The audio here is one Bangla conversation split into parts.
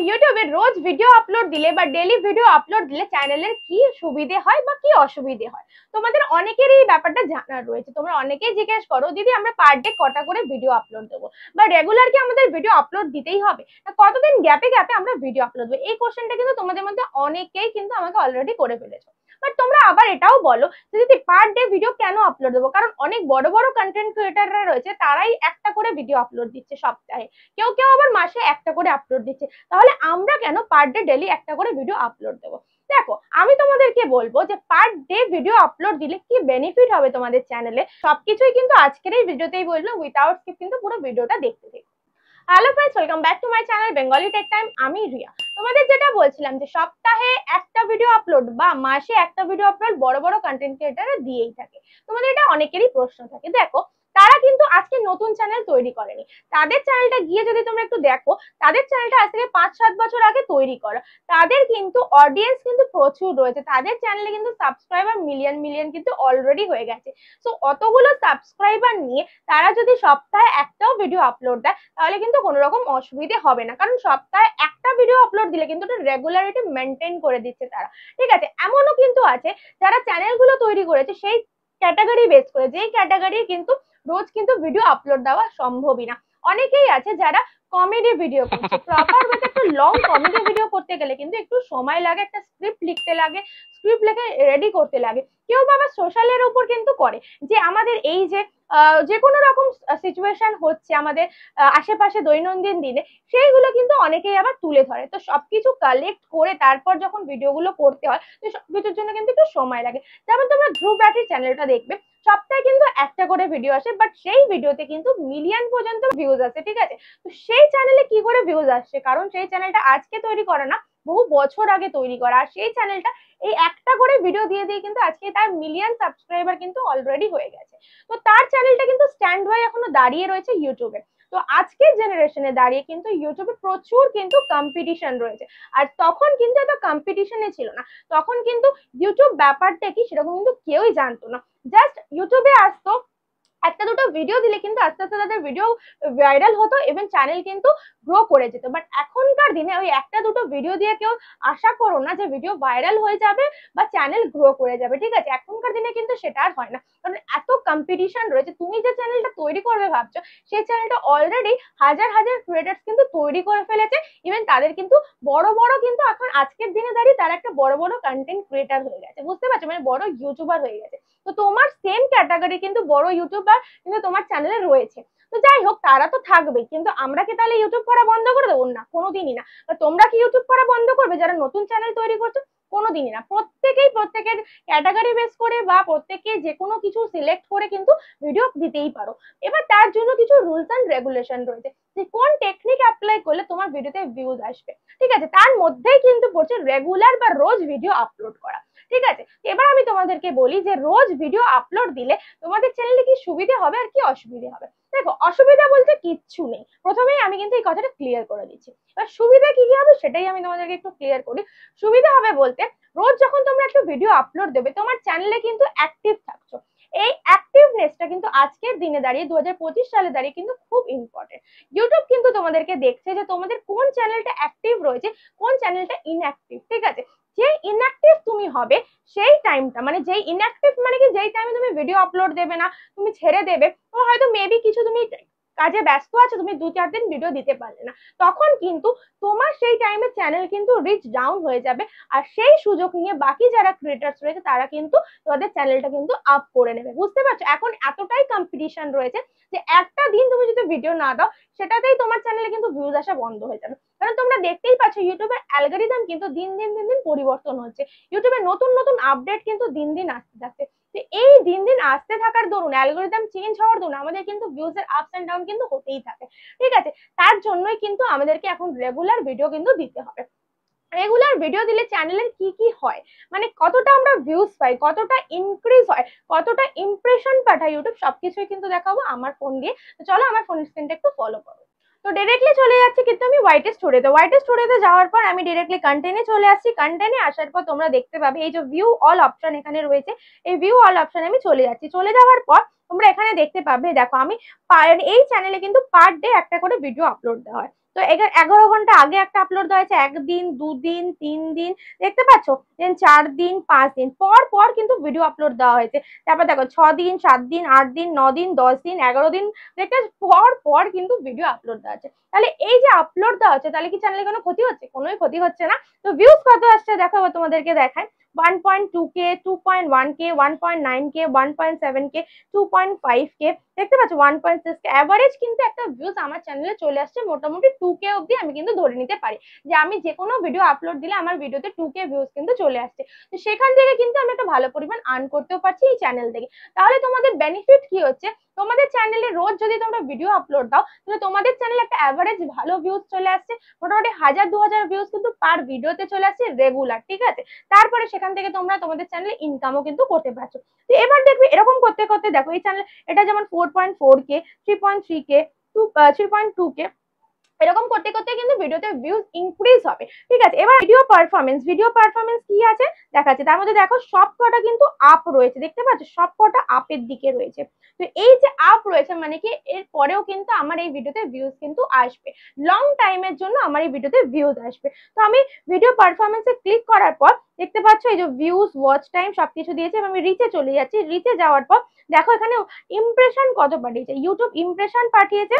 ইউটিউবে রোজ ভিডিও আপলোড দিলে বা ডেইলি ভিডিও আপলোড দিলে চ্যানেলের কি সুবিধে হয় বা কি অসুবিধে হয়, তোমাদের অনেকেরই এই ব্যাপারটা জানার রয়েছে। তোমরা অনেকেই জিজ্ঞেস করো দিদি আমরা পার ডে কটা করে ভিডিও আপলোড দেবো, বা রেগুলার কি আমাদের ভিডিও আপলোড দিতেই হবে, কতদিন গ্যাপে গ্যাপে আমরা ভিডিও আপলোড দেবো। এই কোশ্চেনটা কিন্তু তোমাদের মধ্যে অনেকেই কিন্তু আমাকে অলরেডি করে ফেলেছো। বাট তোমরা আবার এটাও বলো যে দিদি পার ডে ভিডিও কেন আপলোড দেবো, কারণ অনেক বড় বড় কন্টেন্ট ক্রিয়েটাররা রয়েছে, তারাই একটা করে ভিডিও আপলোড দিচ্ছে সপ্তাহে, কেউ কেউ আবার মাসে একটা করে আপলোড দিচ্ছে, তাহলে আমরা কেন পার ডে ডেলি একটা করে ভিডিও আপলোড দেবো। দেখো আমি তোমাদেরকে বলবো যে পার ডে ভিডিও আপলোড দিলে কি বেনিফিট হবে তোমাদের চ্যানেলে, সবকিছুই কিন্তু আজকের এই ভিডিওতেই বলবো, উইথাউট স্কিপ কিন্তু পুরো ভিডিওটা দেখতে থাকো। Hello friends, welcome back to my channel Bengali tech time. আমি রিয়া। তোমাদের যেটা বলছিলাম যে সপ্তাহে একটা ভিডিও আপলোড বা মাসে একটা ভিডিও আপলোড বড় বড় কন্টেন্ট ক্রিয়েটাররা দিয়েই থাকে। তোমাদের এটা অনেকেরই প্রশ্ন থাকে। দেখো তারা কিন্তু আজকে নতুন চ্যানেল তৈরি করেনি, তাদের চ্যানেলটা গিয়ে যদি তোমরা একটু দেখো, তাদের চ্যানেলটা আজ থেকে 5-7 বছর আগে তৈরি করা। তাদের কিন্তু অডিয়েন্স কিন্তু প্রচুর রয়েছে, তাদের চ্যানেলে কিন্তু সাবস্ক্রাইবার মিলিয়ন মিলিয়ন কিন্তু অলরেডি হয়ে গেছে। সো অতগুলো সাবস্ক্রাইবার নিয়ে তারা যদি সপ্তাহে একটাও ভিডিও আপলোড দেয় তাহলে কিন্তু কোনো রকম অসুবিধে হবে না, কারণ সপ্তাহে একটা ভিডিও আপলোড দিলে কিন্তু ওটা রেগুলারিটি মেনটেন করে দিচ্ছে তারা। ঠিক আছে, এমনও কিন্তু আছে যারা চ্যানেলগুলো তৈরি করেছে সেই ক্যাটাগরি বেস করে, যেই ক্যাটাগরির কিন্তু রোজ কিন্তু ভিডিও আপলোড দেওয়া সম্ভবই না। অনেকেই আছে যারা কমেডি ভিডিও করছে, প্রপার ওয়েতে একটা লং কমেডি ভিডিও করতে গেলে কিন্তু একটু সময় লাগে, একটা স্ক্রিপ্ট লিখতে লাগে, স্ক্রিপ্ট লিখে রেডি করতে লাগে। কেউ বা সোশ্যালের উপর কিন্তু করে যে আমাদের এই যে কোনো রকম সিচুয়েশন হচ্ছে আমাদের আশেপাশে দৈনন্দিন দিনে, সেইগুলো কিন্তু অনেকেই আবার তুলে ধরে। তো সবকিছু কালেক্ট করে তারপর যখন ভিডিওগুলো করতে হয়, তো সবকিছুর জন্য কিন্তু একটু সময় লাগে। যেমন তোমরা ধ্রুব রাঠির চ্যানেলটা দেখবে, সপ্তাহে কিন্তু একটা করে ভিডিও আসে, বাট সেই ভিডিওতে কিন্তু মিলিয়ন পর্যন্ত ভিউজ আসে। ঠিক আছে, তো সেই চ্যানেলে কি করে ভিউজ আসছে, কারণ সেই চ্যানেলটা আজকে তৈরি করা না, বহু বছর আগে তৈরি করা। আর সেই চ্যানেলটা এই একটা করে ভিডিও দিয়ে দিয়ে কিন্তু আজকে তার মিলিয়ন সাবস্ক্রাইবার কিন্তু অলরেডি হয়ে গেছে। তো তার চ্যানেলটা কিন্তু স্ট্যান্ড বাই এখনো দাঁড়িয়ে রয়েছে ইউটিউবে। তো আজকের জেনারেশনে দাঁড়িয়ে কিন্তু ইউটিউবে প্রচুর কিন্তু কম্পিটিশন রয়েছে, আর তখন কিন্তু এত কম্পিটিশনে ছিল না। তখন কিন্তু ইউটিউব ব্যাপারটা কি সেরকম কিন্তু কেউই জানতো না। জাস্ট ইউটিউবে আসতো, একটা দুটো ভিডিও দিলে কিন্তু আস্তে আস্তে তাদের ভিডিও ভাইরাল হতো এবং চ্যানেল কিন্তু গ্রো করে যেত। বাট এখনকার দিনে ওই একটা দুটো ভিডিও দিয়ে কেউ আশা করো না যে ভিডিও ভাইরাল হয়ে যাবে বা চ্যানেল গ্রো করে যাবে। ঠিক আছে, এখনকার দিনে কিন্তু সেটা আর হয় না, কারণ এত কম্পিটিশন রয়েছে। তুমি যে চ্যানেলটা তৈরি করবে ভাবছো, সেই চ্যানেলটা অলরেডি হাজার হাজার ক্রিয়েটার্স কিন্তু তৈরি করে ফেলেছে। ইভেন তাদের কিন্তু বড় বড় কিন্তু এখন আজকের দিনে দাঁড়িয়ে তারা একটা বড় বড় কন্টেন্ট ক্রিয়েটার হয়ে গেছে, বুঝতে পারছো, মানে বড় ইউটিউবার হয়ে গেছে। তো তোমার সেম ক্যাটাগরি কিন্তু বড় ইউটিউবার কিন্তু তোমার চ্যানেলে রয়েছে। তো যাই হোক, তারা তো থাকবেই, কিন্তু আমরা কি তাহলে ইউটিউব করা বন্ধ করে দেবো? না, কোনোদিনই না। তোমরা কি ইউটিউব করা বন্ধ করবে যারা নতুন চ্যানেল তৈরি করছো? কোনোদিনই না। প্রত্যেকেই প্রত্যেকের ক্যাটাগরি বেস করে বা প্রত্যেকে যে কোনো কিছু সিলেক্ট করে কিন্তু ভিডিও দিতেই পারো। এবার তার জন্য কিছু রুলস অ্যান্ড রেগুলেশন রয়েছে যে কোন টেকনিক অ্যাপ্লাই করলে তোমার ভিডিওতে ভিউজ আসবে। ঠিক আছে, তার মধ্যেই কিন্তু পড়ছে রেগুলার বা রোজ ভিডিও আপলোড করা। ঠিক আছে, এবার আমি তোমাদেরকে বলি যে রোজ ভিডিও আপলোড দিলে তোমাদের চ্যানেলে কি সুবিধা হবে আর কি অসুবিধা হবে। দেখো, অসুবিধা বলতে কিচ্ছু নেই, প্রথমেই আমি কিন্তু এই কথাটা ক্লিয়ার করে দিচ্ছি। এবার সুবিধা কি কি হবে সেটাই আমি তোমাদেরকে একটু ক্লিয়ার করি। সুবিধা হবে বলতে, রোজ যখন তোমরা একটা ভিডিও আপলোড দেবে তোমার চ্যানেলে কিন্তু অ্যাক্টিভ থাকছো। এই অ্যাক্টিভনেসটা কিন্তু আজকের দিনে দাঁড়িয়ে 2025 সালে দাঁড়িয়ে কিন্তু খুব ইম্পর্টেন্ট। ইউটিউব কিন্তু তোমাদেরকে দেখছে যে তোমাদের কোন চ্যানেলটা অ্যাক্টিভ রয়েছে, কোন চ্যানেলটা ইনঅ্যাক্টিভ। ঠিক আছে, যে ইনঅ্যাক্টিভ তুমি হবে সেই টাইমটা, মানে যেই ইনঅ্যাক্টিভ মানে কি, যেই টাইমে তুমি ভিডিও আপলোড দেবে না, তুমি ছেড়ে দেবে, তো হয়তো মেবি কিছু তুমি কাজে ব্যস্ত আছো, তুমি 2-4 দিন ভিডিও দিতে পারলে না, তখন কিন্তু তোমার সেই টাইমে চ্যানেল কিন্তু রিচ ডাউন হয়ে যাবে। আর সেই সুযোগ নিয়ে বাকি যারা ক্রিয়েটার্স রয়েছে তারা কিন্তু তোমাদের চ্যানেলটা কিন্তু আপ করে নেবে। বুঝতে পারছো, এখন এতটাই কম্পিটিশন রয়েছে যে একটা দিন তুমি যদি ভিডিও না দাও সেটাতেই তোমার চ্যানেলে কিন্তু ভিউজ আসা বন্ধ হয়ে যাবে। কারণ তোমরা দেখতেই পাচ্ছ ইউটিউবের অ্যালগোরিদম কিন্তু দিন দিন পরিবর্তন হচ্ছে, ইউটিউবে নতুন নতুন আপডেট কিন্তু দিন দিন আসতে যাচ্ছে। তো এই দিন দিন আসতে থাকার দরুন, অ্যালগোরিদম চেঞ্জ হওয়ার দরুন আমাদের কিন্তু ভিউজ এর আপস এন্ড ডাউন কিন্তু হতেই থাকে। ঠিক আছে, তার জন্যই কিন্তু আমাদেরকে এখন রেগুলার ভিডিও কিন্তু দিতে হবে। রেগুলার ভিডিও দিলে চ্যানেলের কি কি হয়, মানে কতটা আমরা ভিউজ পাই, কতটা ইনক্রিজ হয়, কতটা ইমপ্রেশন পাঠায় ইউটিউব, সবকিছুই কিন্তু দেখাবো আমার ফোন দিয়ে। তো চলো আমার ফোন স্ক্রিনটা একটু ফলো করো। তো ডিরেক্টলি চলে যাচ্ছি কিন্তু আমি হোয়াইট স্টোরিতে। হোয়াইট স্টোরিতে যাওয়ার পর আমি ডিরেক্টলি কন্টেন্টে চলে আসছি। কন্টেন্টে আসার পর তোমরা দেখতে পাবে এই যে ভিউ অল অপশন এখানে রয়েছে, এই ভিউ অল অপশন আমি চলে যাচ্ছি। চলে যাওয়ার পর তোমরা এখানে দেখতে পাবে, দেখো আমি এই চ্যানেলে কিন্তু পার ডে একটা করে ভিডিও আপলোড দেওয়া হয়। তো 11 ঘন্টা আগে একটা আপলোড দেওয়া হয়েছে, 1 দিন 2 দিন 3 দিন, দেখতে পাচ্ছ, দেন 4 দিন 5 দিন পর পর কিন্তু ভিডিও আপলোড দেওয়া হয়েছে। তারপর দেখো 6 দিন 7 দিন 8 দিন 9 দিন 10 দিন 11 দিন, দেখতে পর পর কিন্তু ভিডিও আপলোড দেওয়া হচ্ছে। তাহলে এই যে আপলোড দেওয়া হচ্ছে, তাহলে কি চ্যানেলে কোনো ক্ষতি হচ্ছে? কোনোই ক্ষতি হচ্ছে না। তো ভিউজ কত আসছে দেখো, তোমাদেরকে দেখায়। 1.2K, 2.1K, 1.9K, 1.7K, 2.5K, দেখতে পাচ্ছ 1.6K অ্যাভারেজ কিন্তু একটা ভিউজ আমার চ্যানেলে চলে আসছে মোটামুটি 2K অবধি আমি কিন্তু ধরে নিতে পারি যে আমি যে কোনো ভিডিও আপলোড দিলে আমার ভিডিওতে 2K ভিউজ কিন্তু চলে আসছে। তো সেখান থেকে কিন্তু আমি একটা ভালো পরিমাণ আর্ন করতেও পারছি এই চ্যানেল থেকে। তাহলে তোমাদের বেনিফিট কি হচ্ছে? তোমাদের চ্যানেলে রোজ যদি তোমরা ভিডিও আপলোড দাও, তাহলে তোমাদের চ্যানেলে একটা অ্যাভারেজ ভালো ভিউজ চলে আসছে, মোটামুটি 1000-2000 ভিউজ কিন্তু পার ভিডিওতে চলে আসছে রেগুলার, ঠিক আছে। তারপরে সেখান থেকে তোমরা তোমাদের চ্যানেলে ইনকামও কিন্তু করতে পারছো। তো এবার দেখবে এরকম করতে করতে দেখো এই চ্যানেল, এটা যেমন 4.4K, 3.3K, 3.2K, এরকম করতে করতে কিন্তু ভিডিওতে ভিউজ ইনক্রিজ হবে, ঠিক আছে। এবার ভিডিও পারফরমেন্স কি আছে দেখাচ্ছে। তার মধ্যে দেখো সব কটা কিন্তু আপ রয়েছে, দেখতে পাচ্ছ সব কটা আপের দিকে রয়েছে। তো এই যে আপ রয়েছে মানে কি এর পরেও কিন্তু আমার এই ভিডিওতে ভিউজ কিন্তু আসবে, লং টাইমের জন্য আমার এই ভিডিওতে ভিউজ আসবে। তো আমি ভিডিও পারফরমেন্সে ক্লিক করার পর দেখতে পাচ্ছ এই যে ভিউজ, ওয়াচ টাইম সবকিছু দিয়েছে। আমি রিচে চলে যাচ্ছি, রিচে যাওয়ার পর দেখো এখানে ইমপ্রেশন কত পাঠিয়েছে। ইউটিউব ইমপ্রেশন পাঠিয়েছে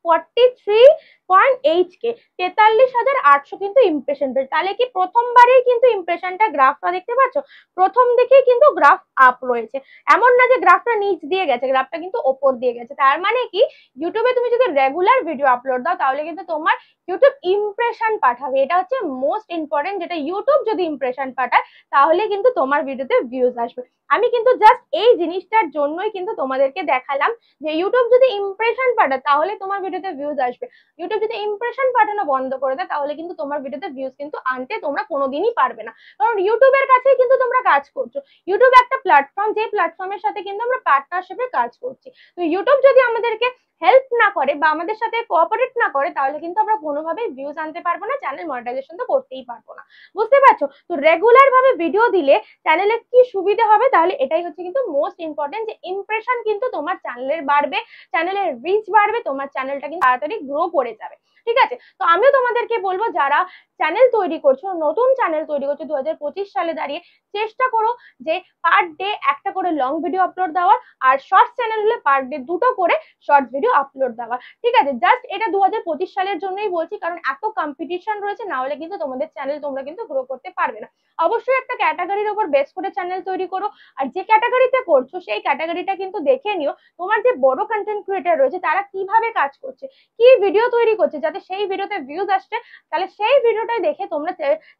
43.8K, 43,800 কিন্তু ইমপ্রেশন পেয়েছে। তাহলে কি প্রথমবারেই কিন্তু ইমপ্রেশনটা, গ্রাফটা দেখতে পাচ্ছ প্রথম দিকেই কিন্তু গ্রাফ আপ রয়েছে, এমন না যে গ্রাফটা নিচ দিয়ে গেছে, গ্রাফটা কিন্তু ওপর দিয়ে গেছে। তার মানে কি ইউটিউবে তুমি যদি রেগুলার ভিডিও আপলোড দাও তাহলে কিন্তু তোমার ইউটিউব ইমপ্রেশন পাঠাবে, এটা হচ্ছে মোস্ট ইম্পর্টেন্ট, যেটা ইউটিউব যদি ইমপ্রেশন পাঠায় তাহলে কিন্তু তোমার ভিডিওতে ভিউজ আসবে। আমি কিন্তু জাস্ট এই জিনিসটার জন্যই কিন্তু তোমাদেরকে দেখালাম যে ইউটিউব যদি ইমপ্রেশন পাঠায় তাহলে তোমার ভিডিওতে ভিউজ আসবে। ইউটিউব যদি ইমপ্রেশন পাঠানো বন্ধ করে দেয় তাহলে কিন্তু তোমার ভিডিওতে ভিউজ কিন্তু আনতে তোমরা কোনোদিনই পারবে না, কারণ ইউটিউবের কাছেই কিন্তু তোমরা কাজ করছো। ইউটিউব একটা প্ল্যাটফর্ম, যে প্ল্যাটফর্মের সাথে কিন্তু আমরা পার্টনারশিপে কাজ করছি। তো ইউটিউব যদি আমাদেরকে হেল্প না করে বা আমাদের সাথে কোঅপারেট না করে তাহলে কিন্তু আমরা কোনোভাবেই ভিউজ আনতে পারবো না, চ্যানেল মনিটাইজেশন তো করতেই পারবো না, বুঝতে পারছো। তো রেগুলার ভাবে ভিডিও দিলে চ্যানেলে কি সুবিধা হবে, তাহলে এটাই হচ্ছে কিন্তু মোস্ট ইম্পর্টেন্ট, যে ইমপ্রেশন কিন্তু তোমার চ্যানেলের বাড়বে, চ্যানেলের রিচ বাড়বে, তোমার চ্যানেলটা কিন্তু তাড়াতাড়ি গ্রো করে যাবে, ঠিক আছে। তো আমিও তোমাদেরকে বলবো যারা চ্যানেল তৈরি করছো, নতুন চ্যানেল তৈরি করছো 2025 সালে দাঁড়িয়ে, চেষ্টা করো যে পার ডে একটা করে লং ভিডিও আপলোড দেওয়ার, আর শর্টস চ্যানেল হলে পার ডে 2টো করে শর্টস ভিডিও আপলোড দেওয়া, ঠিক আছে। জাস্ট এটা 2025 সালের জন্যই বলছি, কারণ এত কম্পিটিশন রয়েছে, না হলে কিন্তু তোমাদের চ্যানেল তোমরা কিন্তু গ্রো করতে পারবে না। অবশ্যই একটা ক্যাটাগরির উপর বেস করে চ্যানেল তৈরি করো, আর যে ক্যাটাগরিতে করছো সেই ক্যাটাগরিটা কিন্তু দেখে নিও তোমার যে বড় কন্টেন্ট ক্রিয়েটার রয়েছে তারা কিভাবে কাজ করছে, কি ভিডিও তৈরি করছে, যাতে সেই ভিডিওতে ভিউজ আসছে, তাহলে সেই ভিডিওটাই দেখে তোমরা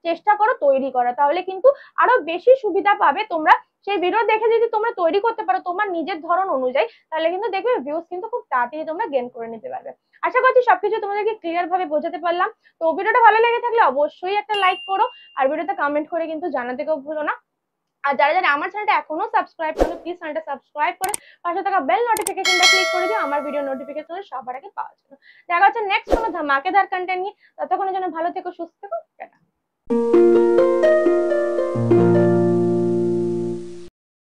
চেষ্টা করো তৈরি করা, তাহলে কিন্তু আরো বেশি সুবিধা পাবে তোমরা। সেই ভিডিও দেখে যদি তোমরা তৈরি করতে পারো তোমার নিজের ধরন অনুযায়ী, তাহলে কিন্তু দেখবে ভিউজ কিন্তু খুব তাড়াতাড়ি তোমরা গেইন করে নিতে পারবে। আশা করছি সবকিছু তোমাদেরকে ক্লিয়ার ভাবে বোঝাতে পারলাম। তো ভিডিওটা ভালো লেগে থাকলে অবশ্যই একটা লাইক করো, আর ভিডিওতে কমেন্ট করে কিন্তু জানাতে কেউ ভুলো না। আর যারা যারা আমার চ্যানেলটা এখনো সাবস্ক্রাইব করো, প্লিজ চ্যানেলটা সাবস্ক্রাইব করে পাশে থাকা বেল নোটিফিকেশনটা ক্লিক করে দিও আমার ভিডিও নোটিফিকেশন সবার আগে পাওয়ার জন্য। দেখা হচ্ছে নেক্সট কোনো ধামাকেদার কন্টেন্ট নিয়ে, ততক্ষণের জন্য ভালো থেকো, সুস্থ থেকো, টাটা।